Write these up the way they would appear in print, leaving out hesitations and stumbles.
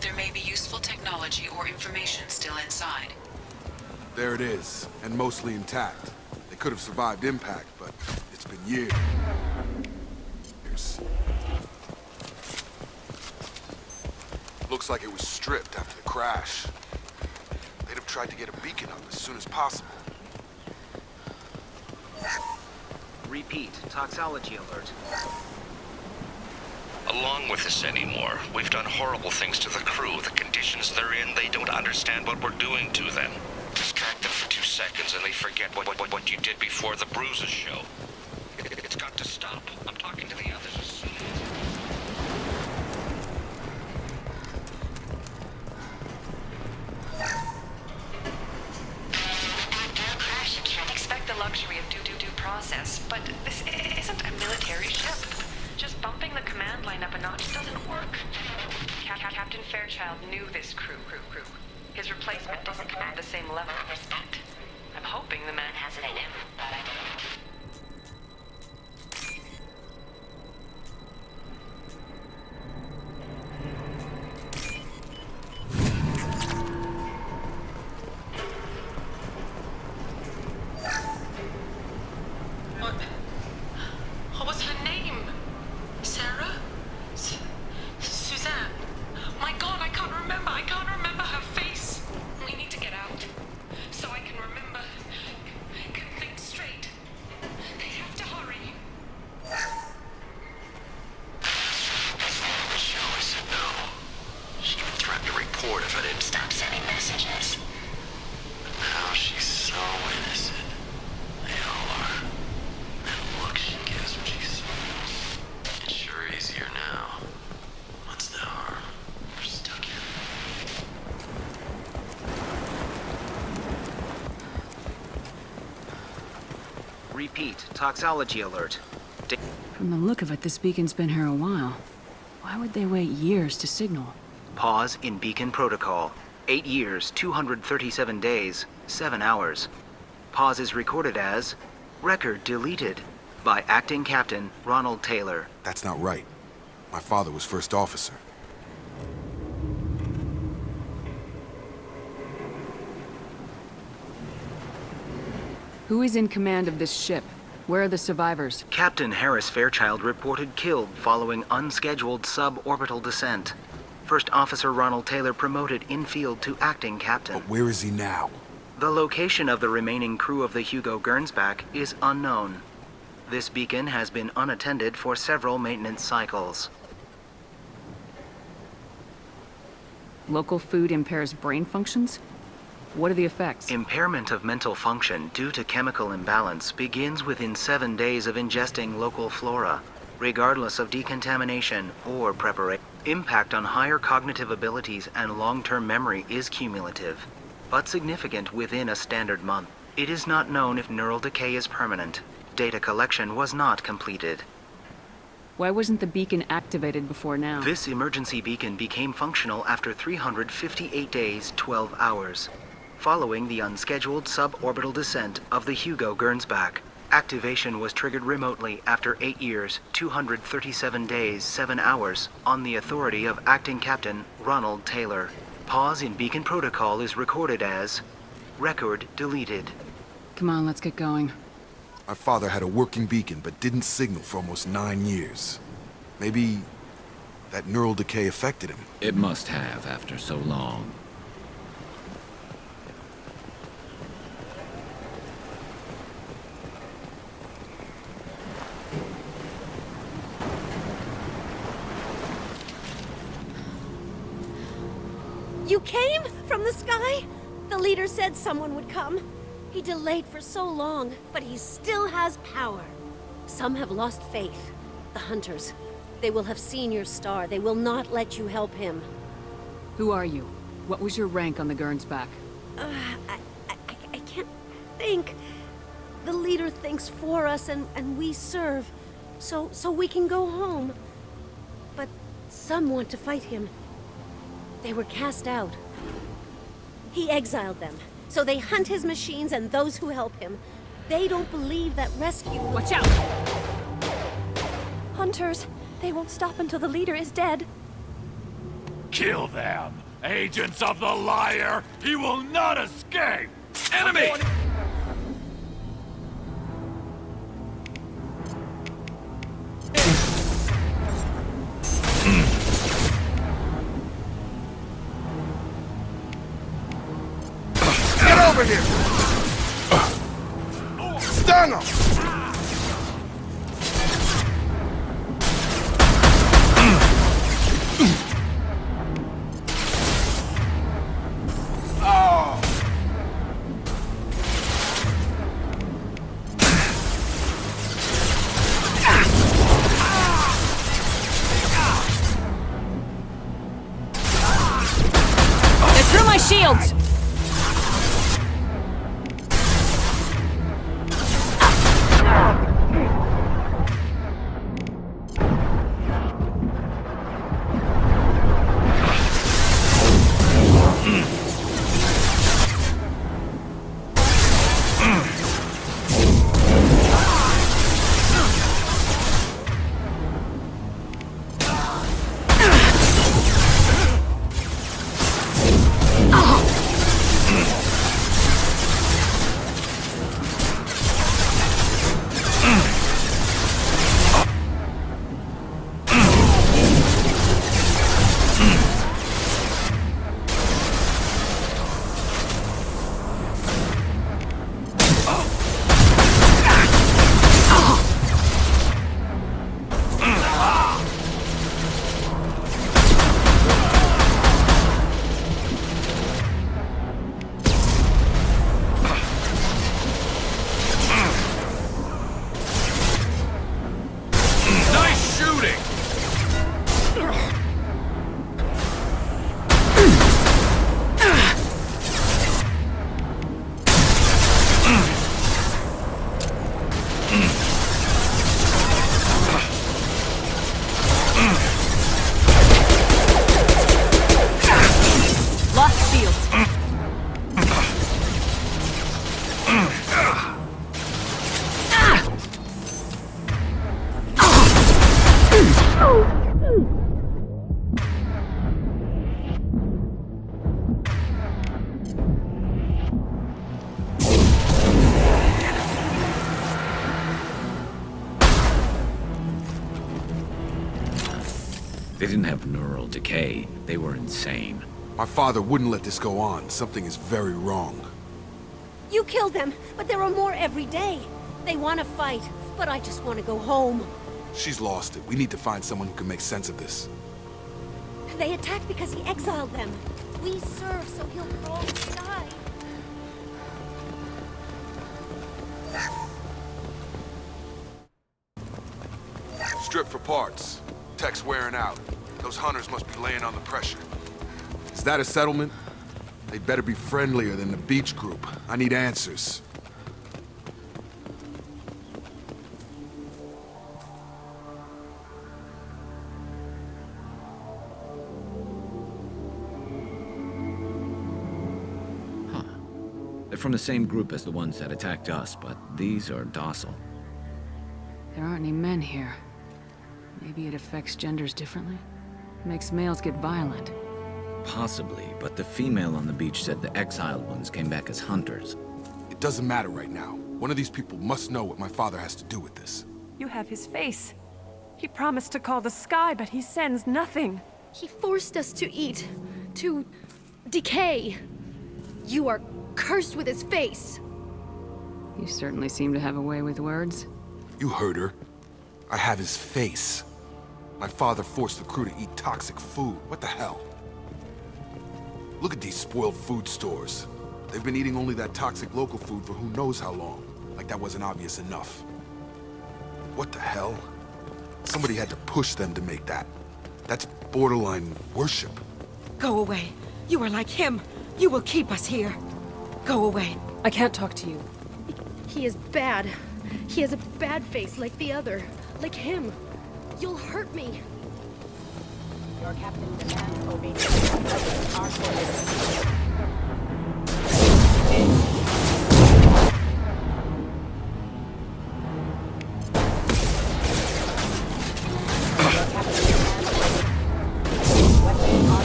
There may be useful technology or information still inside. There it is, and mostly intact. They could have survived impact, but it's been years. Looks like it was stripped after the crash. They'd have tried to get a beacon up as soon as possible. Repeat, toxology alert. Along with this anymore. We've done horrible things to the crew. The conditions they're in, they don't understand what we're doing to them. Distract them for 2 seconds and they forget what you did before the bruises show. It's got to stop. I'm talking to the others as soon as... After a crash, you can't expect the luxury of due process, but this isn't a military ship. Just bumping the command line up a notch doesn't work. Captain Fairchild knew this crew. His replacement doesn't command the same level of respect. I'm hoping the man has it in him, but I don't know. What was her name? Sarah? Suzanne? My God, I can't remember her face. We need to get out, so I can remember, can think straight. They have to hurry. Joe, I said no. She threatened to report if I didn't Stop sending messages. But now she's so innocent. They all are. And look she gives when she's... It's sure easier now. What's the harm? We're stuck here. Repeat, toxology alert. From the look of it, this beacon's been here a while. Why would they wait years to signal? Pause in beacon protocol. 8 years, 237 days, 7 hours. Pause is recorded as record deleted by Acting Captain Ronald Taylor. That's not right. My father was first officer. Who is in command of this ship? Where are the survivors? Captain Harris Fairchild reported killed following unscheduled suborbital descent. First Officer Ronald Taylor promoted in-field to acting captain. But where is he now? The location of the remaining crew of the Hugo Gernsback is unknown. This beacon has been unattended for several maintenance cycles. Local food impairs brain functions? What are the effects? Impairment of mental function due to chemical imbalance begins within 7 days of ingesting local flora, regardless of decontamination or preparation. Impact on higher cognitive abilities and long-term memory is cumulative, but significant within a standard month. It is not known if neural decay is permanent. Data collection was not completed. Why wasn't the beacon activated before now? This emergency beacon became functional after 358 days, 12 hours, following the unscheduled suborbital descent of the Hugo Gernsback. Activation was triggered remotely after 8 years, 237 days, 7 hours, on the authority of Acting Captain Ronald Taylor. Pause in beacon protocol is recorded as record deleted. Come on, let's get going. My father had a working beacon, but didn't signal for almost 9 years. Maybe that neural decay affected him. It must have after so long. You came? From the sky? The leader said someone would come. He delayed for so long, but he still has power. Some have lost faith. The hunters. They will have seen your star. They will not let you help him. Who are you? What was your rank on the Gernsback? I can't think. The leader thinks for us and we serve. So we can go home. But some want to fight him. They were cast out. He exiled them. So they hunt his machines and those who help him. They don't believe that rescue... Watch out! Hunters! They won't stop until the leader is dead. Kill them! Agents of the liar! He will not escape! Enemy! Get over here! Stun him! They're through my shields! Nice shooting! Lost shields. They didn't have neural decay. They were insane. My father wouldn't let this go on. Something is very wrong. You killed them, but there are more every day. They want to fight, but I just want to go home. She's lost it. We need to find someone who can make sense of this. They attacked because he exiled them. We serve, so he'll probably die. Strip for parts. Tech's wearing out. Those hunters must be laying on the pressure. Is that a settlement? They'd better be friendlier than the beach group. I need answers. They're from the same group as the ones that attacked us, but these are docile. There aren't any men here. Maybe it affects genders differently? Makes males get violent. Possibly, but the female on the beach said the exiled ones came back as hunters. It doesn't matter right now. One of these people must know what my father has to do with this. You have his face. He promised to call the sky, but he sends nothing. He forced us to eat, to decay. You are cursed with his face. You certainly seem to have a way with words. You heard her. I have his face. My father forced the crew to eat toxic food. What the hell? Look at these spoiled food stores. They've been eating only that toxic local food for who knows how long. Like that wasn't obvious enough. What the hell? Somebody had to push them to make that. That's borderline worship. Go away. You are like him. You will keep us here. Go away. I can't talk to you. He is bad. He has a bad face like the other. Like him. You'll hurt me. Your captain demands obedience. Our orders. Your captain demands obedience. Weapon on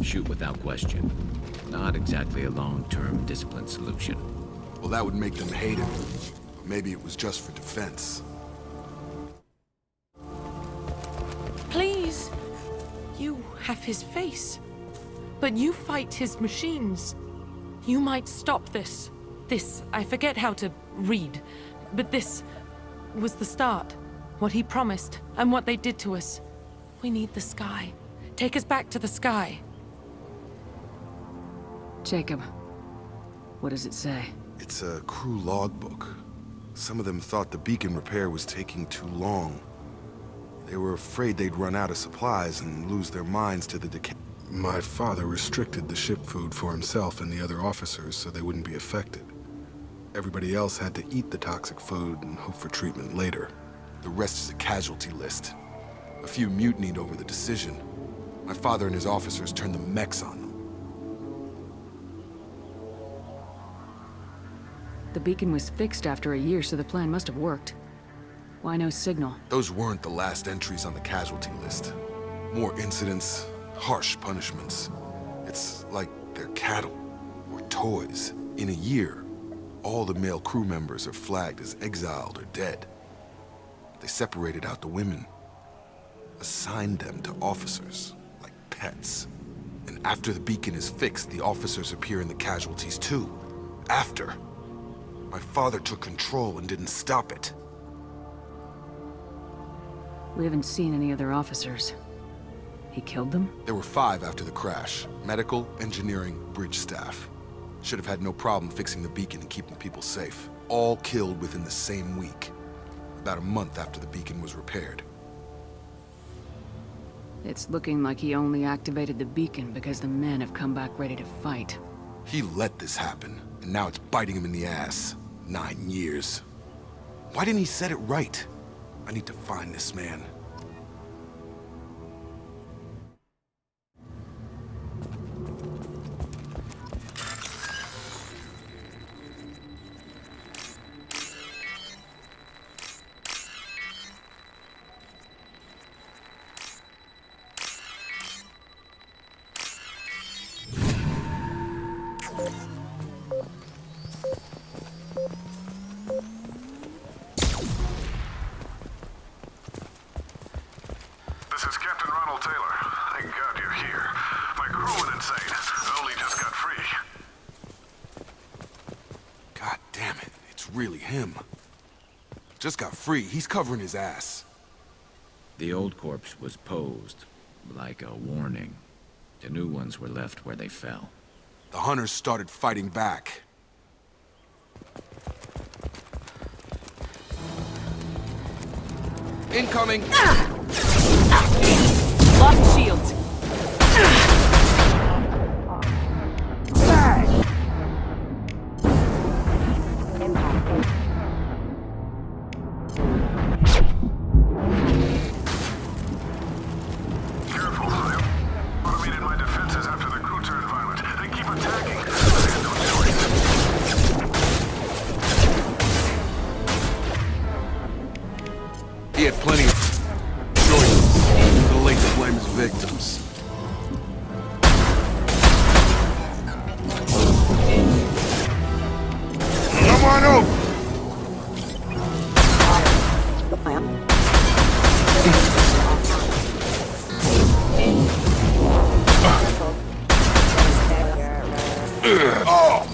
shoot without question. Not exactly a long-term discipline solution. Well, that would make them hate him. Maybe it was just for defense. Please. You have his face. But you fight his machines. You might stop this. This, I forget how to read. But this was the start. What he promised, and what they did to us. We need the sky. Take us back to the sky. Jacob, what does it say? It's a crew logbook. Some of them thought the beacon repair was taking too long. They were afraid they'd run out of supplies and lose their minds to the decay. My father restricted the ship food for himself and the other officers so they wouldn't be affected. Everybody else had to eat the toxic food and hope for treatment later. The rest is a casualty list. A few mutinied over the decision. My father and his officers turned the mechs on them. The beacon was fixed after a year, so the plan must have worked. Why no signal? Those weren't the last entries on the casualty list. More incidents, harsh punishments. It's like they're cattle, or toys. In a year, all the male crew members are flagged as exiled or dead. They separated out the women, assigned them to officers, like pets. And after the beacon is fixed, the officers appear in the casualties too. After. My father took control and didn't stop it. We haven't seen any other officers. He killed them? There were 5 after the crash. Medical, engineering, bridge staff. Should have had no problem fixing the beacon and keeping people safe. All killed within the same week. About a month after the beacon was repaired. It's looking like he only activated the beacon because the men have come back ready to fight. He let this happen, and now it's biting him in the ass. 9 years. Why didn't he set it right? I need to find this man. This is Captain Ronald Taylor. Thank God you're here. My crew went insane. I only just got free. God damn it, it's really him. Just got free, he's covering his ass. The old corpse was posed, like a warning. The new ones were left where they fell. The hunters started fighting back. Incoming! Lost shields. Careful. I automated my defenses after the crew turned violent. They keep attacking. I had no choice. He had plenty of choices. The late to blame his victims. Come on over! Oh!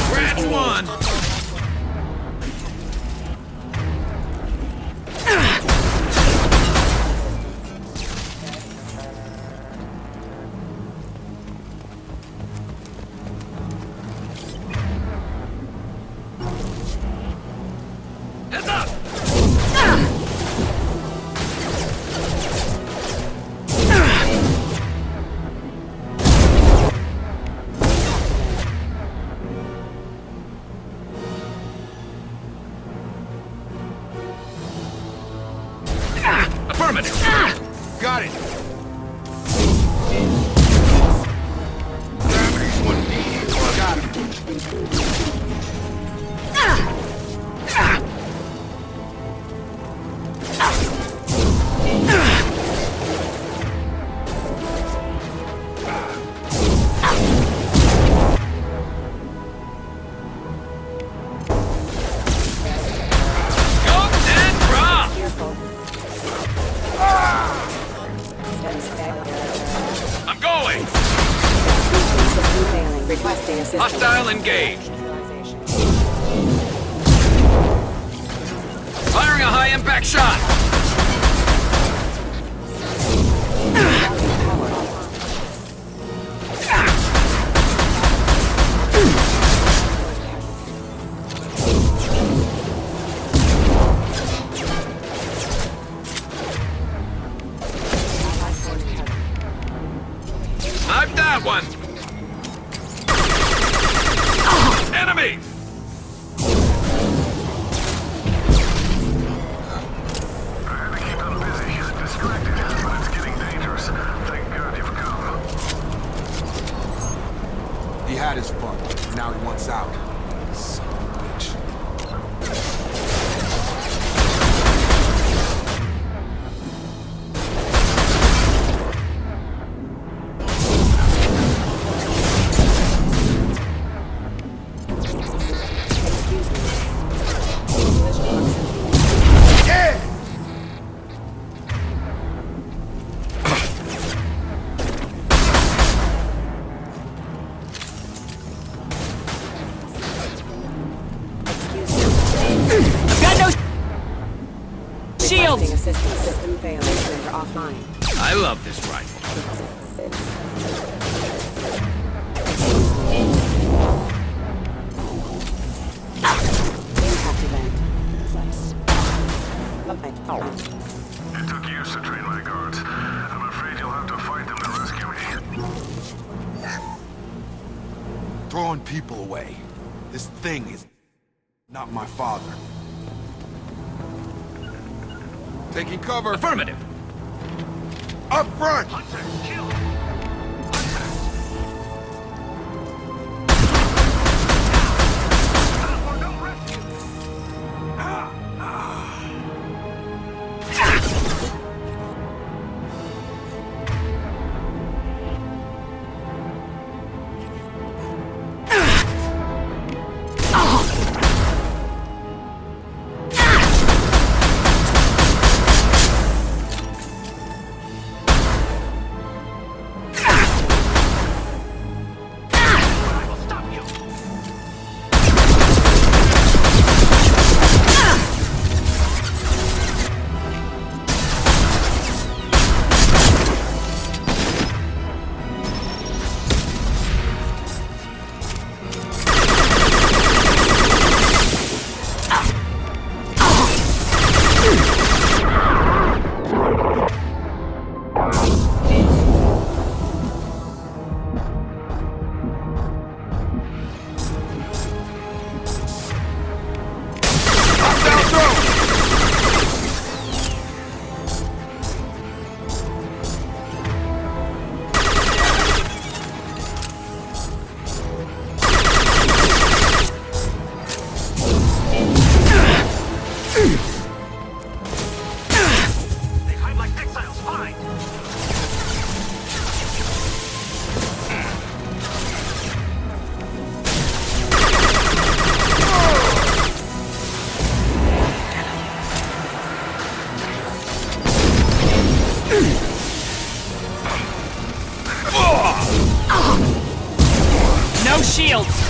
Scratch one! Heads up! Requesting assistance. Hostile engaged. Firing a high-impact shot! I've got one! Enemy! He had his fun. Now he wants out. Son of a bitch. Requesting assistance. System failed. Render offline. I love this rifle. Impact event. It took years to train my guards. I'm afraid you'll have to fight them to rescue me. Throwing people away. This thing is not my father. Taking cover. Affirmative. Up front! No shields!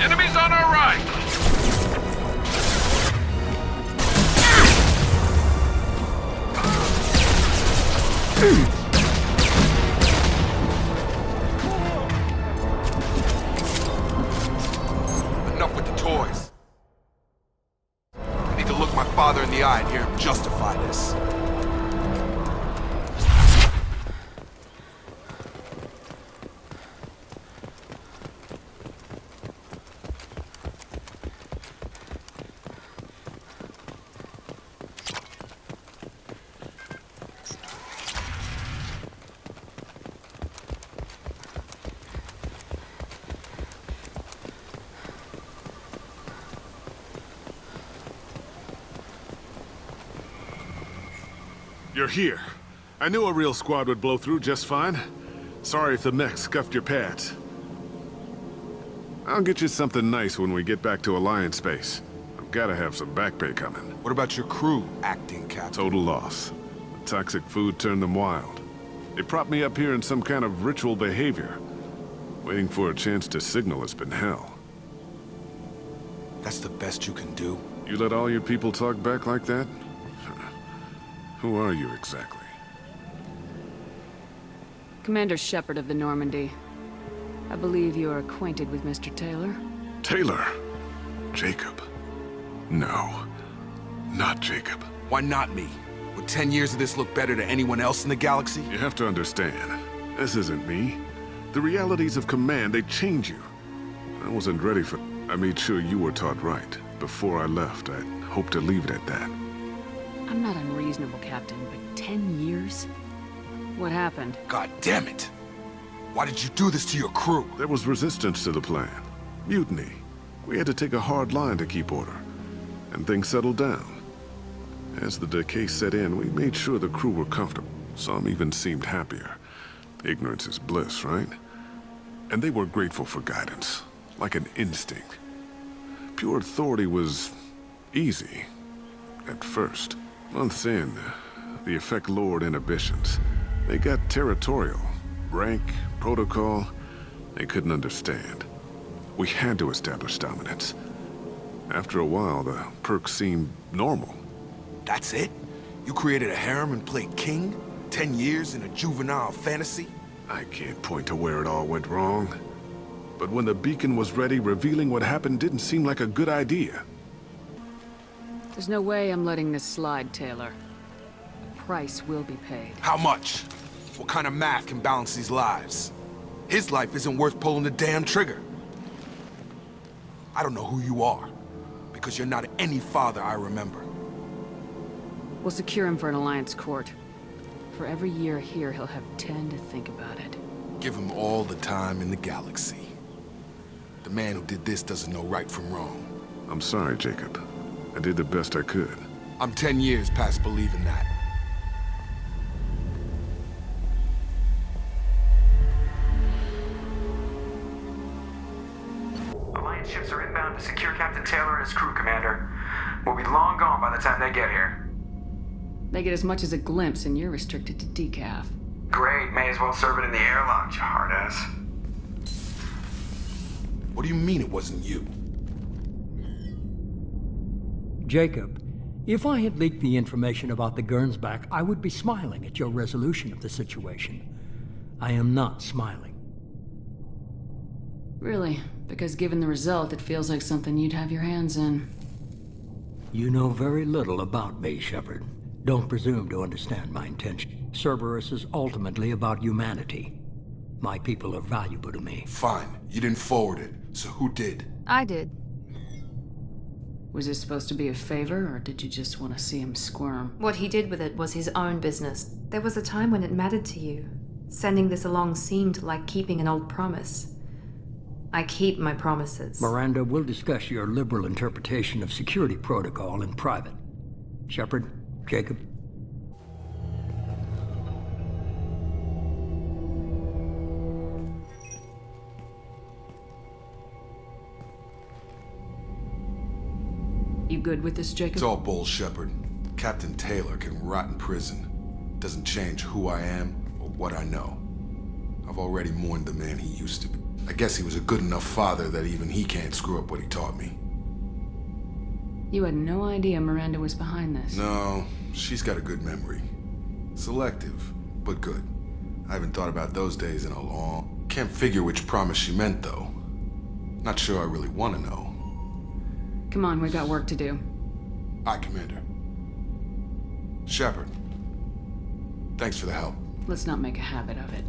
Enemies on our right! Enough with the toys. I need to look my father in the eye and hear him justify this. You're here. I knew a real squad would blow through just fine. Sorry if the mech scuffed your pads. I'll get you something nice when we get back to Alliance space. I've gotta have some back pay coming. What about your crew, acting captain? Total loss. The toxic food turned them wild. They propped me up here in some kind of ritual behavior. Waiting for a chance to signal has been hell. That's the best you can do? You let all your people talk back like that? Who are you exactly? Commander Shepard of the Normandy. I believe you are acquainted with Mr. Taylor. Taylor? Jacob? No. Not Jacob. Why not me? Would 10 years of this look better to anyone else in the galaxy? You have to understand, this isn't me. The realities of command, they change you. I wasn't ready for... I made sure you were taught right. Before I left, I hoped to leave it at that. I'm not unreasonable, Captain, but 10 years? What happened? God damn it! Why did you do this to your crew? There was resistance to the plan. Mutiny. We had to take a hard line to keep order. And things settled down. As the decay set in, we made sure the crew were comfortable. Some even seemed happier. Ignorance is bliss, right? And they were grateful for guidance, like an instinct. Pure authority was easy, at first. Months in, the effect lowered inhibitions. They got territorial. Rank, protocol, they couldn't understand. We had to establish dominance. After a while, the perks seemed normal. That's it? You created a harem and played king? 10 years in a juvenile fantasy? I can't point to where it all went wrong. But when the beacon was ready, revealing what happened didn't seem like a good idea. There's no way I'm letting this slide, Taylor. The price will be paid. How much? What kind of math can balance these lives? His life isn't worth pulling the damn trigger. I don't know who you are, because you're not any father I remember. We'll secure him for an Alliance court. For every year here, he'll have 10 to think about it. Give him all the time in the galaxy. The man who did this doesn't know right from wrong. I'm sorry, Jacob. I did the best I could. I'm 10 years past believing that. Alliance ships are inbound to secure Captain Taylor and his crew, Commander. We'll be long gone by the time they get here. They get as much as a glimpse, and you're restricted to decaf. Great, may as well serve it in the airlock, you hard ass. What do you mean it wasn't you? Jacob, if I had leaked the information about the Gernsback, I would be smiling at your resolution of the situation. I am not smiling. Really? Because given the result, it feels like something you'd have your hands in. You know very little about me, Shepard. Don't presume to understand my intention. Cerberus is ultimately about humanity. My people are valuable to me. Fine. You didn't forward it. So who did? I did. Was this supposed to be a favor, or did you just want to see him squirm? What he did with it was his own business. There was a time when it mattered to you. Sending this along seemed like keeping an old promise. I keep my promises. Miranda, we'll discuss your liberal interpretation of security protocol in private. Shepard, Jacob. You good with this, Jacob? It's all bull, Shepard. Captain Taylor can rot in prison. Doesn't change who I am or what I know. I've already mourned the man he used to be. I guess he was a good enough father that even he can't screw up what he taught me. You had no idea Miranda was behind this. No, she's got a good memory. Selective, but good. I haven't thought about those days in a long... Can't figure which promise she meant, though. Not sure I really want to know. Come on, we've got work to do. Aye, Commander. Shepard, thanks for the help. Let's not make a habit of it.